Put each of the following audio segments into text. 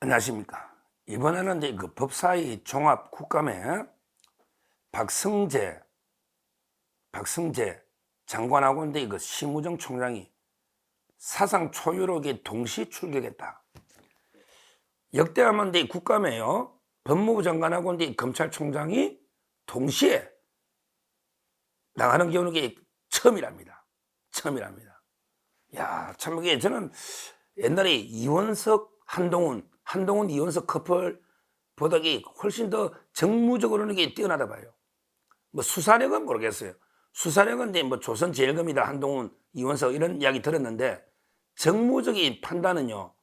안녕하십니까. 이번에는 이제 그 법사위 종합 국감에 박성재 장관하고 이제 그 심우정 총장이 사상 초유록에 동시 출격했다. 역대하면 이제 국감에요. 법무부 장관하고 이제 검찰총장이 동시에 나가는 경우는 이게 처음이랍니다. 야, 참 이게 저는 옛날에 이원석 한동훈 이원석 커플보다 훨씬 더 정무적으로는 이게 뛰어나다 봐요. 뭐 수사력은 모르겠어요. 수사력은 이제 뭐 조선제일검이다 한동훈 이원석 이런 이야기 들었는데 정무적인 판단은요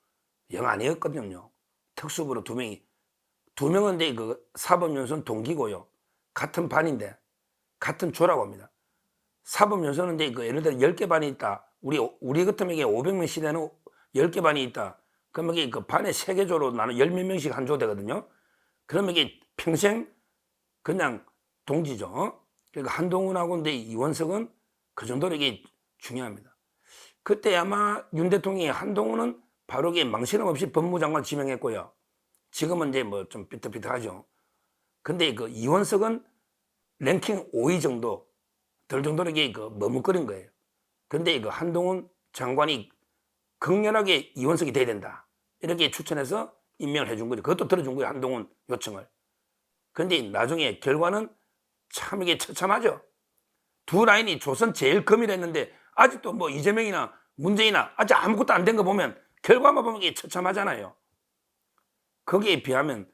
영 아니었거든요. 특수부로 두 명은 이제 그 사법연수원 동기고요. 같은 반인데 같은 조라고 합니다. 사법연수원은 이제 그 예를 들어 10개 반이 있다. 우리 같으면 이게 500명 시대는 10개 반이 있다. 그러면 이게 그 반에 3개 조로 나는 10몇 명씩 한 조 되거든요. 그러면 이게 평생 그냥 동지죠. 그러니까 한동훈하고 이제 이원석은 그 정도로 이게 중요합니다. 그때 아마 윤 대통령이 한동훈은 바로 이게 망신함 없이 법무장관 지명했고요. 지금은 이제 뭐 좀 삐뚤삐뚤하죠. 근데 그 이원석은 랭킹 5위 정도 될 정도로 이게 그 머뭇거린 거예요. 근데 그 한동훈 장관이 극렬하게 이원석이 돼야 된다. 이렇게 추천해서 임명을 해준 거죠. 그것도 들어준 거예요. 한동훈 요청을. 근데 나중에 결과는 참 이게 처참하죠. 두 라인이 조선 제일 검이라 했는데 아직도 뭐 이재명이나 문재인이나 아직 아무것도 안 된 거 보면 결과만 보면 이게 처참하잖아요. 거기에 비하면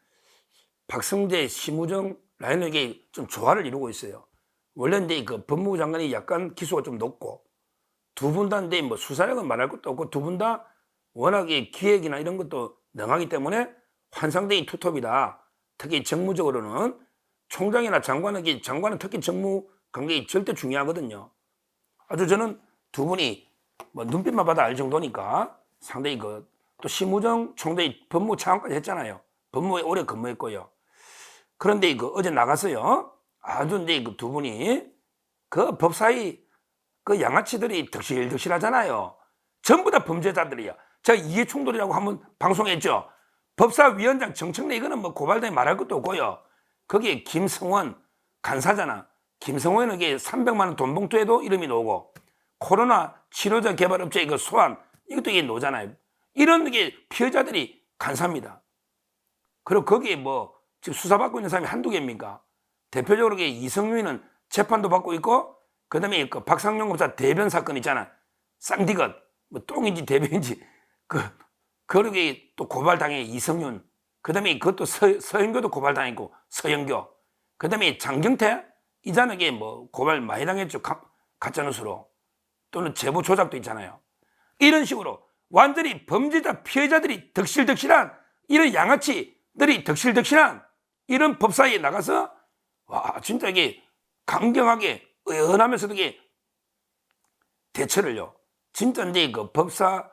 박성재, 심우정 라인은 이게 좀 조화를 이루고 있어요. 원래 이제 그 법무부 장관이 약간 기수가 좀 높고 두 분 다 뭐 수사력은 말할 것도 없고 두 분 다 워낙에 기획이나 이런 것도 능하기 때문에 환상적인 투톱이다. 특히 정무적으로는 총장이나 장관은 특히 정무 관계가 절대 중요하거든요. 아주 저는 두 분이 뭐 눈빛만 봐도 알 정도니까 상당히 또 심우정 총장이 법무부 차관까지 했잖아요. 법무부에 오래 근무했고요. 그런데 어제 나가서요. 아주 이제 두 분이 그 법사위 그 양아치들이 덕실덕실하잖아요. 전부 다 범죄자들이야. 제가 이해충돌이라고 한번 방송했죠. 법사위원장 정청래 이거는 뭐 고발당해 말할 것도 없고요. 거기에 김성원 간사잖아. 김성원은 이게 300만 원 돈 봉투에도 이름이 나오고 코로나 치료제 개발업체 이거 소환 이것도 이게 나오잖아요. 이런 게 피해자들이 간사입니다. 그리고 거기에 뭐 지금 수사받고 있는 사람이 한두 개입니까? 대표적으로 이성윤은 재판도 받고 있고 그 다음에 그 박상용 검사 대변 사건 있잖아. 쌍디것 뭐 똥인지 대변인지 그러게 또 고발당해 이성윤. 그 다음에 그것도 서영교도 고발당했고 서영교. 그 다음에 장경태 이자는 뭐 고발 많이 당했죠. 가짜뉴스로. 또는 제보 조작도 있잖아요. 이런 식으로 완전히 범죄자 피해자들이 덕실덕실한 이런 양아치들이 덕실덕실한 이런 법사위에 나가서 와 진짜 이게 강경하게 의연하면서도 이게 대처를요. 진짜 이제 그 법사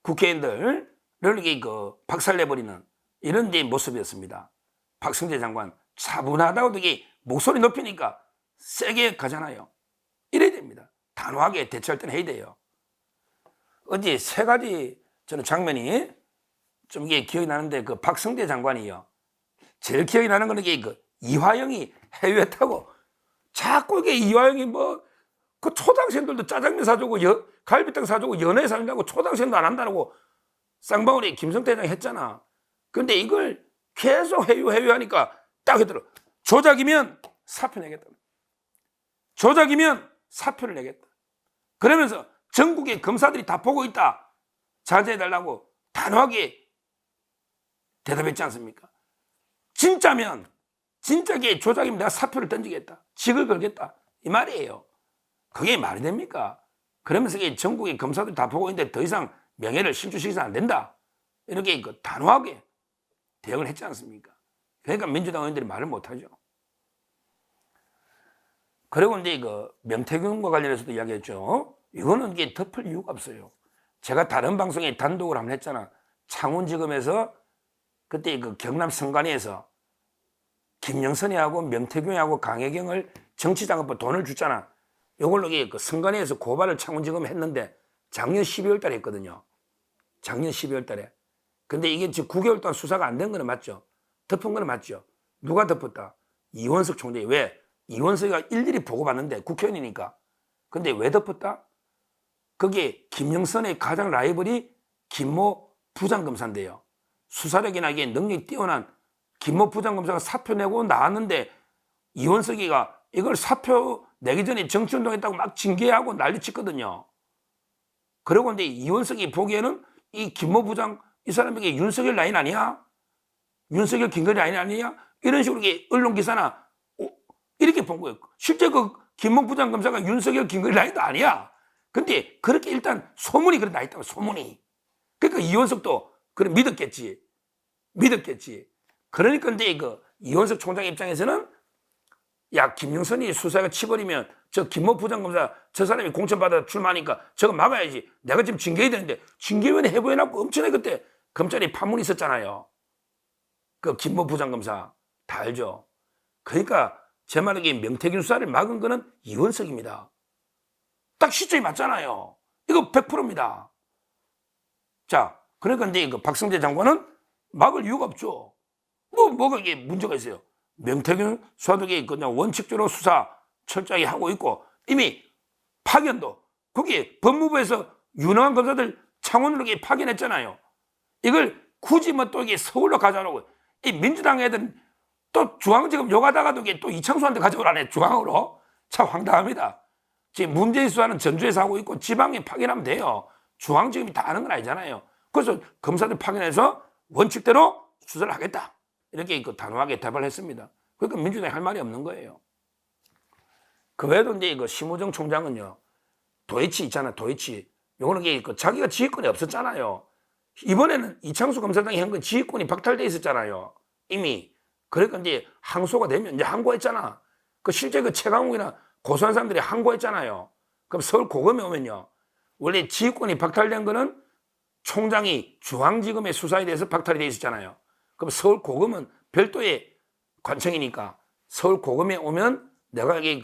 국회의원들을 이렇게 박살내버리는 이런 이제 모습이었습니다. 박성재 장관 차분하다고도 이게 목소리 높이니까 세게 가잖아요. 이래야 됩니다. 단호하게 대처할 때는 해야 돼요. 어제 3가지 저는 장면이 좀 이게 기억이 나는데 그 박성재 장관이요. 제일 기억이 나는 거는 이화영이 해외 타고 자꾸 이화영이 뭐 그 초등학생들도 짜장면 사주고 갈비탕 사주고 연애 사준다고 초등학생도 안 한다고 쌍방울이 김성태 회장이 했잖아. 근데 이걸 계속 회유하니까 딱 하더라고. 조작이면 사표 내겠다. 조작이면 사표를 내겠다. 그러면서 전국의 검사들이 다 보고 있다. 자제해달라고 단호하게 대답했지 않습니까? 진짜면 진짜게 조작이면 내가 사표를 던지겠다. 직을 걸겠다. 이 말이에요. 그게 말이 됩니까? 그러면서 전국의 검사들이 다 보고 있는데 더 이상 명예를 실추시켜서는 안 된다. 이렇게 단호하게 대응을 했지 않습니까? 그러니까 민주당 의원들이 말을 못하죠. 그리고 이제 명태균과 관련해서도 이야기했죠. 이거는 덮을 이유가 없어요. 제가 다른 방송에 단독으로 한번 했잖아. 창원지검에서 그때 경남 성간리에서 김영선이하고 명태균하고 강혜경을 정치자금법 돈을 줬잖아. 이걸로 성간리에서 고발을 창원지검에 했는데 작년 12월 달에 했거든요. 작년 12월 달에. 근데 이게 지금 9개월 동안 수사가 안 된 거는 맞죠? 덮은 거는 맞죠? 누가 덮었다? 이원석 총장이. 왜? 이원석이가 일일이 보고받는데 국회의원이니까. 근데 왜 덮었다? 그게 김영선의 가장 라이벌이 김모 부장검사인데요. 수사력이나 이게 능력이 뛰어난 김모 부장검사가 사표 내고 나왔는데 이원석이가 이걸 사표 내기 전에 정치운동했다고 막 징계하고 난리쳤거든요. 그러고 근데 이원석이 보기에는 이 김모 부장 이 사람에게 윤석열 라인 아니야? 윤석열 김건희 라인 아니야? 이런 식으로 언론 기사나 이렇게 본 거예요. 실제 그 김모 부장검사가 윤석열 김건희 라인도 아니야. 근데 그렇게 일단 소문이 그래 나 있다고, 소문이. 그러니까 이원석도 그래 믿었겠지. 그러니까 근데 그 이원석 총장 입장에서는 야, 김영선이 수사가 치버리면 저 김모 부장검사 저 사람이 공천받아 출마하니까 저거 막아야지. 내가 지금 징계해야 되는데 징계위원회 해부해놨고 엄청나게 그때 검찰이 파문이 있었잖아요. 그 김모 부장검사 다 알죠. 그러니까 제 말에 명태균 수사를 막은 거는 이원석입니다. 딱 시점이 맞잖아요. 이거 100%입니다. 자, 그러니까 이제 그 박성재 장관은 막을 이유가 없죠. 뭐가 이게 문제가 있어요. 명태균 수사독이 그냥 원칙적으로 수사 철저하게 하고 있고 이미 파견도 거기 법무부에서 유능한 검사들 창원으로 파견했잖아요. 이걸 굳이 뭐 또 이게 서울로 가져오라고. 이 민주당 애들은 또 중앙지검 욕하다가도 또 이창수한테 가져오라네, 중앙으로. 참 황당합니다. 지금 문재인 수사는 전주에서 하고 있고 지방에 파견하면 돼요. 중앙지검이 다 아는 건 아니잖아요. 그래서 검사들 파견해서 원칙대로 수사를 하겠다. 이렇게 단호하게 답을 했습니다. 그러니까 민주당이 할 말이 없는 거예요. 그 외에도 이제 심우정 총장은요, 도이치 있잖아, 도이치. 요거는 자기가 지휘권이 없었잖아요. 이번에는 이창수 검사장이 한 건 지휘권이 박탈돼 있었잖아요. 이미. 그러니까 이제 항소가 되면 이제 항고했잖아. 실제 최강욱이나 고소한 사람들이 항고했잖아요. 그럼 서울 고검에 오면요, 원래 지휘권이 박탈된 거는 총장이 중앙지검의 수사에 대해서 박탈이 돼 있었잖아요. 그럼 서울 고검은 별도의 관청이니까 서울 고검에 오면 내가 여기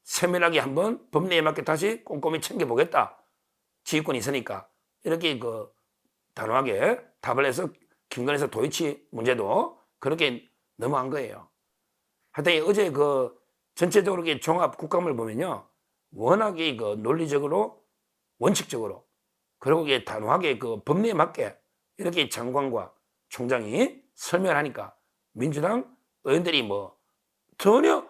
세밀하게 한번 법리에 맞게 다시 꼼꼼히 챙겨보겠다. 지휘권이 있으니까. 이렇게 단호하게 답을 해서 김건희에서 도이치 문제도 그렇게 넘어간 거예요. 하여튼 어제 전체적으로 종합 국감을 보면요, 워낙에 논리적으로 원칙적으로 그리고 단호하게 법리에 맞게 이렇게 장관과 총장이 설명을 하니까 민주당 의원들이 전혀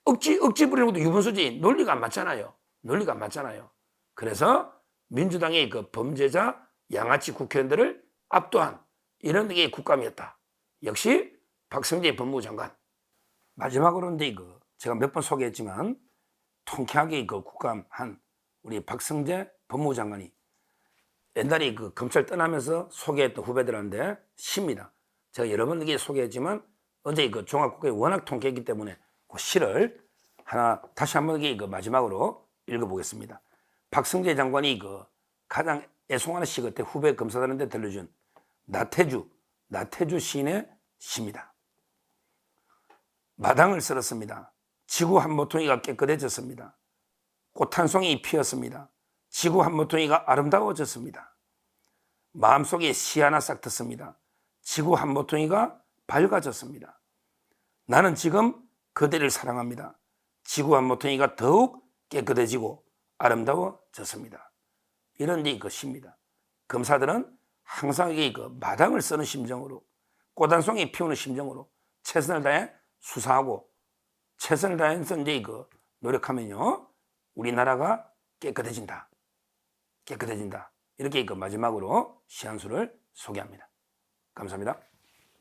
억지 부리는 것도 유분수지. 논리가 안 맞잖아요. 그래서 민주당의 범죄자 양아치 국회의원들을 압도한 이런 게 국감이었다. 역시 박성재 법무부 장관. 마지막으로 이제 제가 몇 번 소개했지만 통쾌하게 국감한 우리 박성재 법무부 장관이 옛날에 검찰 떠나면서 소개했던 후배들한테 시입니다. 제가 여러 번 소개했지만 어제 종합국감이 워낙 통쾌했기 때문에 그 시를 하나 다시 한번 마지막으로 읽어보겠습니다. 박성재 장관이 가장 애송하는 시 그때 후배 검사들한테 들려준 나태주 시인의 시입니다. 마당을 쓸었습니다. 지구 한 모퉁이가 깨끗해졌습니다. 꽃 한 송이 피었습니다. 지구 한 모퉁이가 아름다워졌습니다. 마음속에 시 하나 싹 텄습니다. 지구 한 모퉁이가 밝아졌습니다. 나는 지금 그대를 사랑합니다. 지구 한 모퉁이가 더욱 깨끗해지고 아름다워졌습니다. 이런 시입니다. 검사들은 항상 마당을 쓰는 심정으로, 꽃 한 송이 피우는 심정으로 최선을 다해 수사하고 최선을 다해서 노력하면요, 우리나라가 깨끗해진다. 이렇게 마지막으로 시 한 수를 소개합니다. 감사합니다.